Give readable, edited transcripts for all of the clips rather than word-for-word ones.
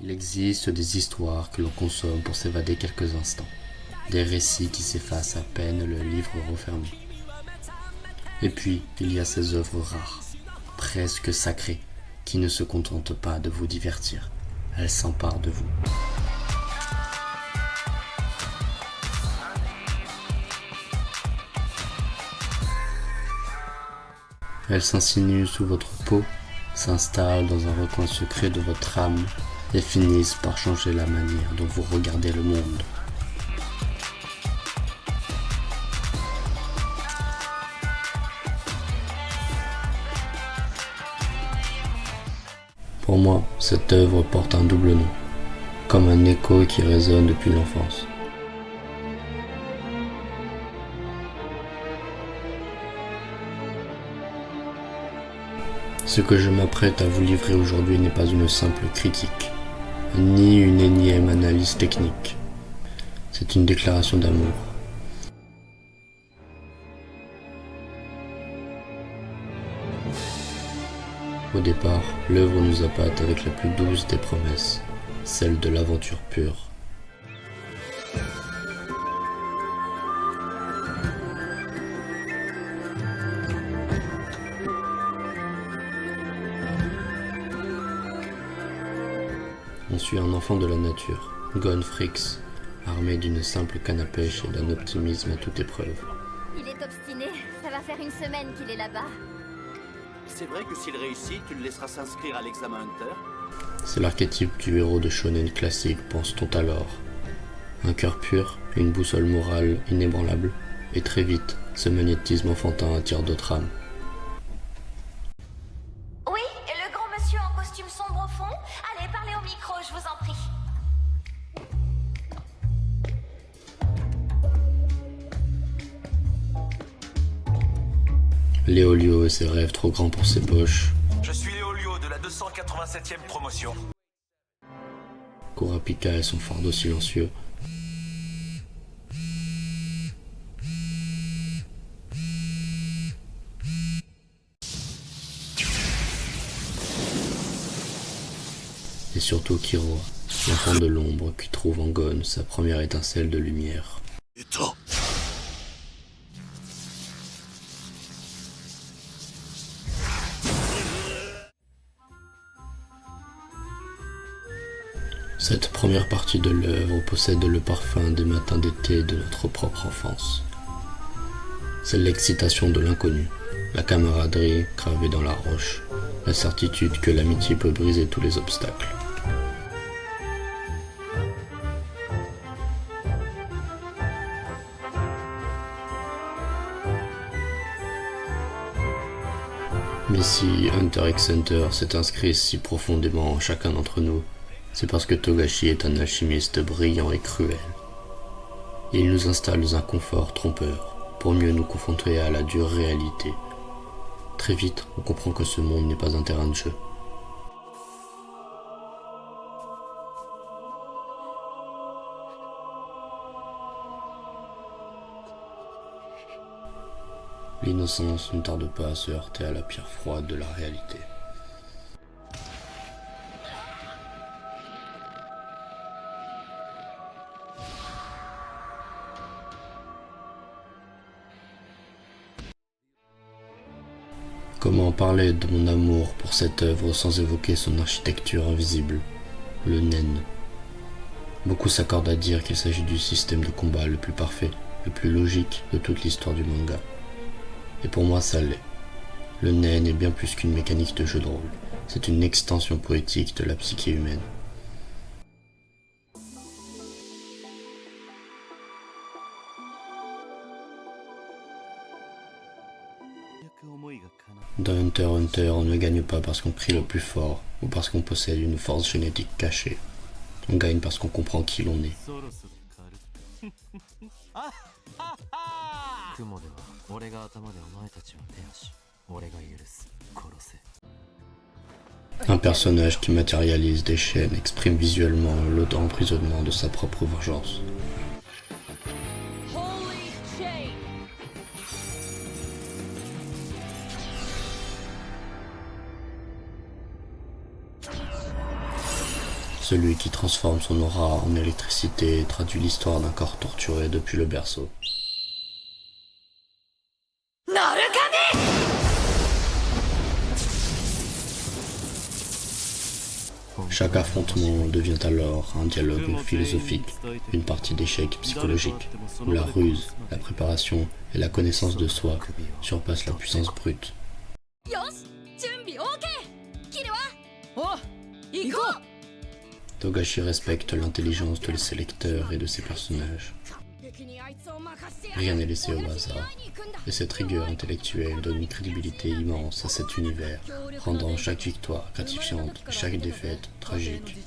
Il existe des histoires que l'on consomme pour s'évader quelques instants, des récits qui s'effacent à peine le livre refermé. Et puis, il y a ces œuvres rares, presque sacrées, qui ne se contentent pas de vous divertir, elles s'emparent de vous. Elles s'insinuent sous votre peau, s'installent dans un recoin secret de votre âme et finissent par changer la manière dont vous regardez le monde. Pour moi, cette œuvre porte un double nom, comme un écho qui résonne depuis l'enfance. Ce que je m'apprête à vous livrer aujourd'hui n'est pas une simple critique, ni une énième analyse technique. C'est une déclaration d'amour. Au départ, l'œuvre nous appâte avec la plus douce des promesses, celle de l'aventure pure. On suit un enfant de la nature, Gon Fricks, armé d'une simple canne à pêche et d'un optimisme à toute épreuve. Il est obstiné, ça va faire une semaine qu'il est là-bas. C'est vrai que s'il réussit, tu le laisseras s'inscrire à l'examen Hunter? C'est l'archétype du héros de shonen classique, pense-t-on alors. Un cœur pur, une boussole morale inébranlable, et très vite, ce magnétisme enfantin attire d'autres âmes. Oui, et le grand monsieur en costume sombre au fond? Allez, parlez au micro, je vous en prie. Léolio et ses rêves trop grands pour ses poches. Je suis Léolio de la 287e promotion. Kurapika et son fardeau silencieux. Et surtout Kiro, l'enfant de l'ombre qui trouve en Gon sa première étincelle de lumière. Cette première partie de l'œuvre possède le parfum des matins d'été de notre propre enfance. C'est l'excitation de l'inconnu, la camaraderie gravée dans la roche, la certitude que l'amitié peut briser tous les obstacles. Mais si Hunter x Hunter s'est inscrit si profondément en chacun d'entre nous, c'est parce que Togashi est un alchimiste brillant et cruel. Il nous installe dans un confort trompeur, pour mieux nous confronter à la dure réalité. Très vite, on comprend que ce monde n'est pas un terrain de jeu. L'innocence ne tarde pas à se heurter à la pierre froide de la réalité. Comment parler de mon amour pour cette œuvre sans évoquer son architecture invisible, le Nen. Beaucoup s'accordent à dire qu'il s'agit du système de combat le plus parfait, le plus logique de toute l'histoire du manga. Et pour moi ça l'est. Le Nen est bien plus qu'une mécanique de jeu de rôle, c'est une extension poétique de la psyché humaine. Dans Hunter x Hunter, on ne gagne pas parce qu'on crie le plus fort ou parce qu'on possède une force génétique cachée. On gagne parce qu'on comprend qui l'on est. Un personnage qui matérialise des chaînes exprime visuellement l'auto-emprisonnement de sa propre vengeance. Celui qui transforme son aura en électricité et traduit l'histoire d'un corps torturé depuis le berceau. Chaque affrontement devient alors un dialogue philosophique, une partie d'échec psychologique, où la ruse, la préparation et la connaissance de soi surpassent la puissance brute. Togashi respecte l'intelligence de ses lecteurs et de ses personnages. Rien n'est laissé au hasard, et cette rigueur intellectuelle donne une crédibilité immense à cet univers, rendant chaque victoire gratifiante et chaque défaite tragique.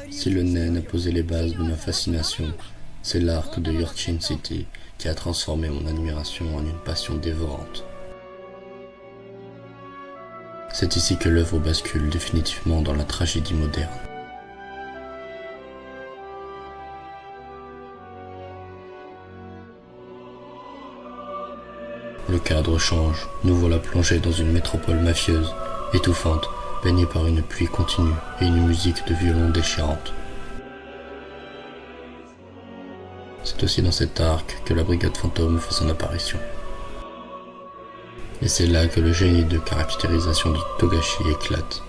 Si le nen a posé les bases de ma fascination, c'est l'arc de Yorkshire City qui a transformé mon admiration en une passion dévorante. C'est ici que l'œuvre bascule définitivement dans la tragédie moderne. Le cadre change, nous voilà plongés dans une métropole mafieuse, étouffante, baignée par une pluie continue et une musique de violon déchirante. C'est aussi dans cet arc que la brigade fantôme fait son apparition. Et c'est là que le génie de caractérisation de Togashi éclate.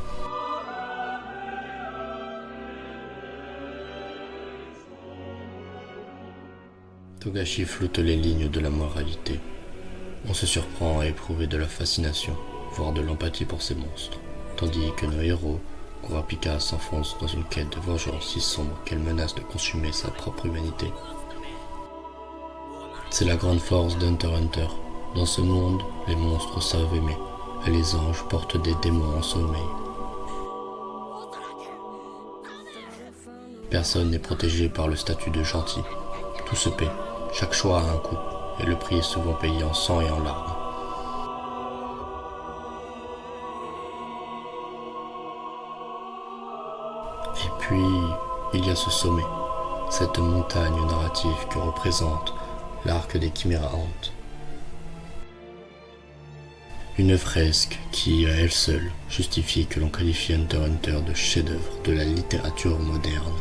Togashi floute les lignes de la moralité. On se surprend à éprouver de la fascination, voire de l'empathie pour ces monstres, tandis que nos héros, Kurapika, s'enfoncent dans une quête de vengeance si sombre qu'elle menace de consumer sa propre humanité. C'est la grande force d'Hunter x Hunter. Dans ce monde, les monstres savent aimer, et les anges portent des démons en sommeil. Personne n'est protégé par le statut de gentil. Tout se paie, chaque choix a un coût, et le prix est souvent payé en sang et en larmes. Et puis, il y a ce sommet, cette montagne narrative que représente l'arc des Chiméraantes. Une fresque qui, à elle seule, justifie que l'on qualifie Hunter x Hunter de chef-d'œuvre de la littérature moderne.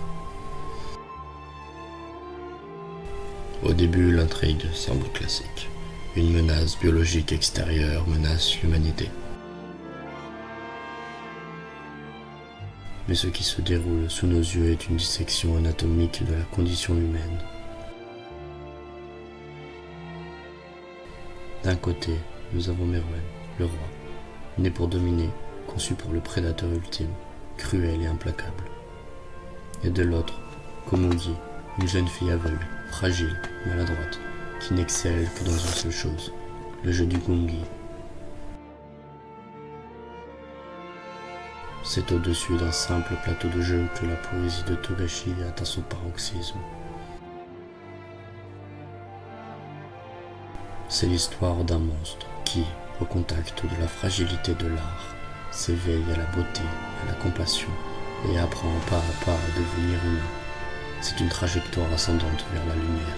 Au début, l'intrigue semble classique. Une menace biologique extérieure menace l'humanité. Mais ce qui se déroule sous nos yeux est une dissection anatomique de la condition humaine. D'un côté, nous avons Meruem, le roi, né pour dominer, conçu pour le prédateur ultime, cruel et implacable. Et de l'autre, Komugi, une jeune fille aveugle, fragile, maladroite, qui n'excelle que dans une seule chose, le jeu du gungi. C'est au-dessus d'un simple plateau de jeu que la poésie de Togashi atteint son paroxysme. C'est l'histoire d'un monstre qui, au contact de la fragilité de l'art, s'éveille à la beauté, à la compassion et apprend pas à pas à devenir humain. C'est une trajectoire ascendante vers la lumière.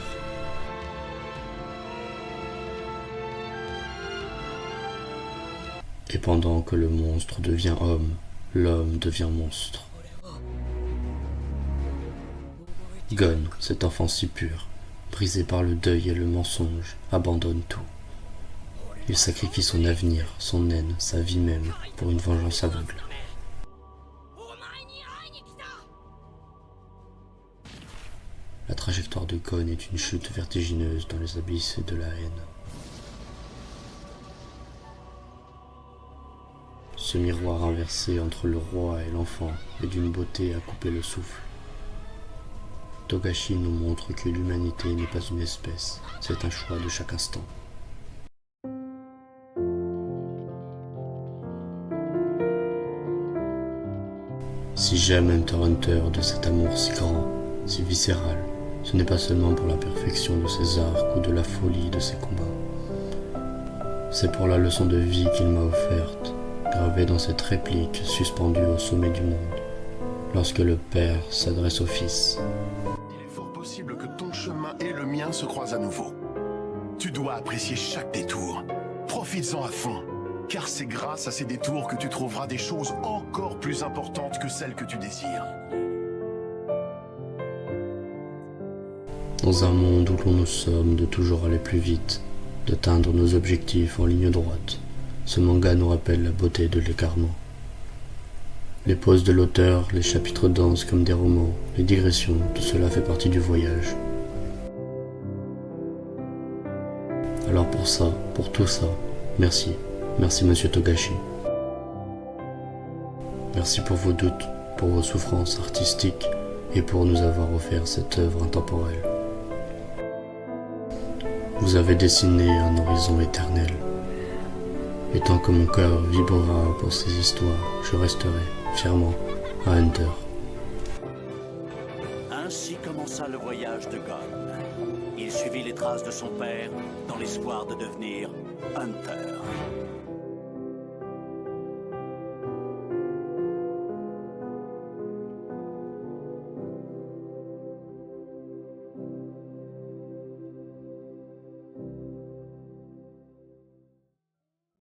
Et pendant que le monstre devient homme, l'homme devient monstre. Gon, cet enfant si pur, brisé par le deuil et le mensonge, abandonne tout. Il sacrifie son avenir, son haine, sa vie même, pour une vengeance aveugle. La trajectoire de Gon est une chute vertigineuse dans les abysses de la haine. Ce miroir inversé entre le roi et l'enfant est d'une beauté à couper le souffle. Togashi nous montre que l'humanité n'est pas une espèce, c'est un choix de chaque instant. Si j'aime Hunter x Hunter de cet amour si grand, si viscéral, ce n'est pas seulement pour la perfection de ses arcs ou de la folie de ses combats. C'est pour la leçon de vie qu'il m'a offerte, gravée dans cette réplique suspendue au sommet du monde, lorsque le père s'adresse au fils. Il est fort possible que ton chemin et le mien se croisent à nouveau. Tu dois apprécier chaque détour. Profites-en à fond. Car c'est grâce à ces détours que tu trouveras des choses encore plus importantes que celles que tu désires. Dans un monde où l'on nous somme de toujours aller plus vite, d'atteindre nos objectifs en ligne droite, ce manga nous rappelle la beauté de l'écartement. Les pauses de l'auteur, les chapitres denses comme des romans, les digressions, tout cela fait partie du voyage. Alors pour ça, pour tout ça, merci. Merci Monsieur Togashi. Merci pour vos doutes, pour vos souffrances artistiques et pour nous avoir offert cette œuvre intemporelle. Vous avez dessiné un horizon éternel. Et tant que mon cœur vibrera pour ces histoires, je resterai fièrement un Hunter. Ainsi commença le voyage de Gon. Il suivit les traces de son père dans l'espoir de devenir Hunter.